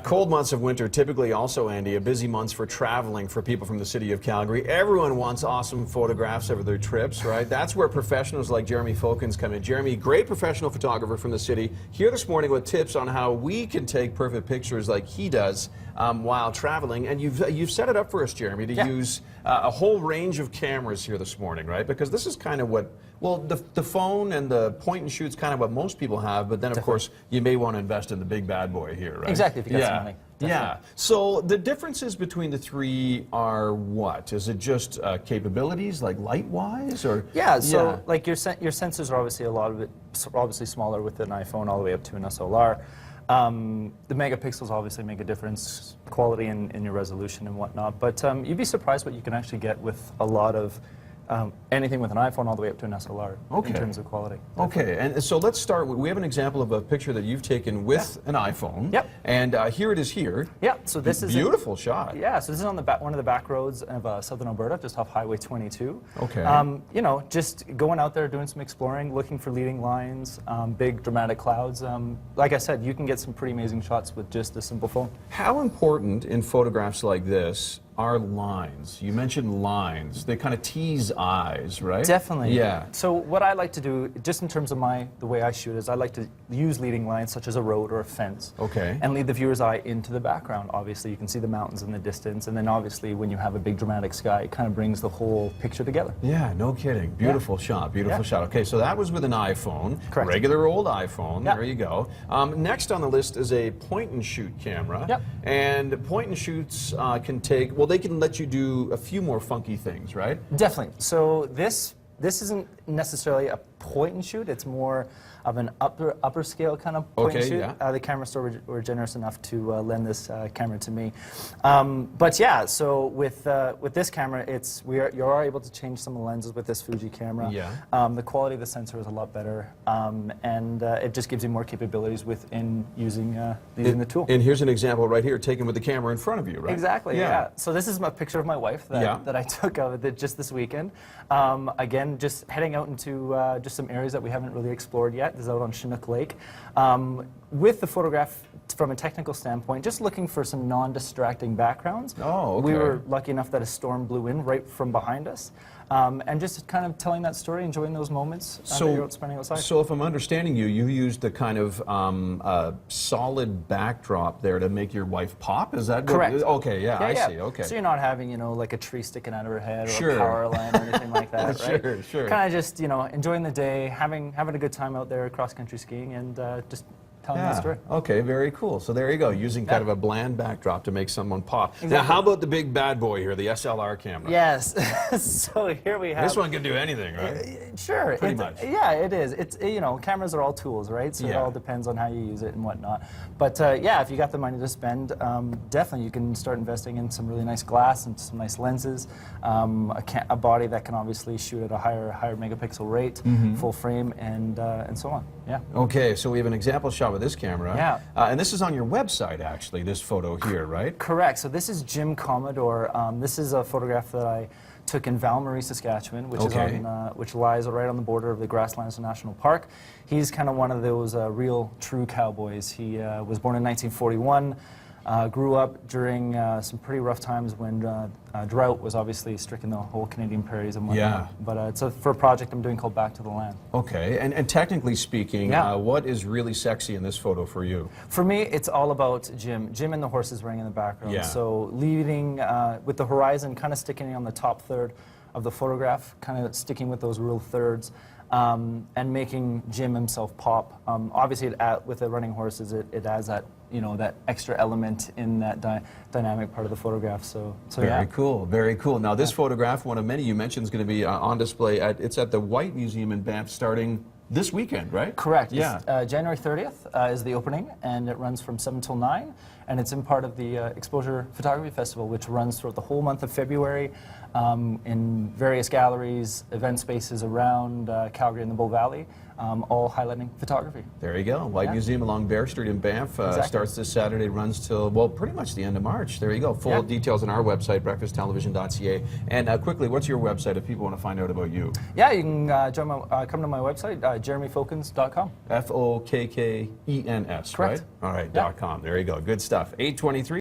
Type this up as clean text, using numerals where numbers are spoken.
Cold months of winter typically also, Andy, a busy months for traveling for people from the city of Calgary. Everyone wants awesome photographs of their trips, right? That's where professionals like Jeremy Fokkens come in. Jeremy, great professional photographer from the city, here this morning with tips on how we can take perfect pictures like he does while traveling. And you've set it up for us, Jeremy, to use a whole range of cameras here this morning, right? Because this is kind of what, well, the phone and the point and shoot's kind of what most people have, but then of course you may want to invest in the big bad boy here, right? Exactly, if you got some money. Definitely. Yeah. So the differences between the three are what? Is it just capabilities, like light-wise, or? Yeah. So like your sensors are obviously obviously smaller with an iPhone all the way up to an SLR. The megapixels obviously make a difference, quality in your resolution and whatnot. But you'd be surprised what you can actually get with a lot of anything with an iPhone all the way up to an SLR in terms of quality. Okay, and so let's start with, we have an example of a picture that you've taken with an iPhone. Yep. And here it is here. Yeah, so this is beautiful shot. Yeah, so this is on the one of the back roads of southern Alberta, just off Highway 22. Okay. You know, just going out there, doing some exploring, looking for leading lines, big dramatic clouds. Like I said, you can get some pretty amazing shots with just a simple phone. How important in photographs like this are lines? You mentioned lines. They kind of tease eyes, right? Definitely. Yeah. So what I like to do, just in terms of the way I shoot, is I like to use leading lines such as a road or a fence. Okay. And lead the viewer's eye into the background. Obviously, you can see the mountains in the distance, and then obviously when you have a big dramatic sky, it kind of brings the whole picture together. Yeah, no kidding. Beautiful shot, beautiful shot. Okay, so that was with an iPhone. Correct. Regular old iPhone. There you go. Next on the list is a point and shoot camera. Yep. And point and shoots can take, well, they can let you do a few more funky things, right? Definitely. So this isn't necessarily a point and shoot. It's more of an upper scale kind of point and shoot. Yeah. The camera store were generous enough to lend this camera to me. But yeah, so with this camera, you are able to change some of the lenses with this Fuji camera. Yeah. The quality of the sensor is a lot better, and it just gives you more capabilities within using the tool. And here's an example right here, taken with the camera in front of you, right? Exactly. Yeah. So this is a picture of my wife that I took of it just this weekend. Again, just heading out into just some areas that we haven't really explored yet. This is out on Chinook Lake. With the photograph, from a technical standpoint, just looking for some non-distracting backgrounds. Oh, okay. We were lucky enough that a storm blew in right from behind us. And just kind of telling that story, enjoying those moments that you're out spending outside. So if I'm understanding you, you used the kind of solid backdrop there to make your wife pop? Is that correct? Okay, yeah, I see. Okay. So you're not having, you know, like a tree sticking out of her head or Sure. a power line or anything like that, right? Sure. Kind of just, you know, enjoying the day, having a good time out there cross-country skiing, and just telling the story. Okay, very cool. So there you go, using kind of a bland backdrop to make someone pop. Exactly. Now, how about the big bad boy here, the SLR camera? Yes. So here we have. This one can do anything, right? Sure. Pretty much. Yeah, it is. It's, you know, cameras are all tools, right? So it all depends on how you use it and whatnot. But yeah, if you got the money to spend, definitely you can start investing in some really nice glass and some nice lenses, a body that can obviously shoot at a higher megapixel rate, full frame, and so on. Yeah. Okay, so we have an example shot with this camera. Yeah. And this is on your website, actually, this photo here, right? Correct. So this is Jim Commodore. This is a photograph that I took in Val-Marie, Saskatchewan, which is which lies right on the border of the Grasslands National Park. He's kind of one of those real, true cowboys. He was born in 1941. Grew up during some pretty rough times when drought was obviously stricken the whole Canadian prairies and whatnot. Yeah. But it's for a project I'm doing called Back to the Land. Okay, and technically speaking, what is really sexy in this photo for you? For me, it's all about Jim. Jim and the horses running in the background. Yeah. So leading with the horizon, kind of sticking on the top third of the photograph, kind of sticking with those real thirds. And making Jim himself pop. Obviously, with the running horses, it adds that, you know, that extra element in that dynamic part of the photograph. So Very cool, very cool. Now, this photograph, one of many you mentioned, is going to be on display it's at the White Museum in Banff starting this weekend, right? Correct. Yeah. January 30th is the opening, and it runs from 7 till 9, and it's in part of the Exposure Photography Festival, which runs throughout the whole month of February in various galleries, event spaces around Calgary and the Bow Valley. all highlighting photography. There you go. White Museum along Bear Street in Banff starts this Saturday, runs till, well, pretty much the end of March. There you go. Full details on our website, breakfasttelevision.ca. And quickly, what's your website if people want to find out about you? Yeah, you can come to my website, jeremyfokkens.com. Fokkens, Correct. right? All right, .com. There you go. Good stuff. 8:23.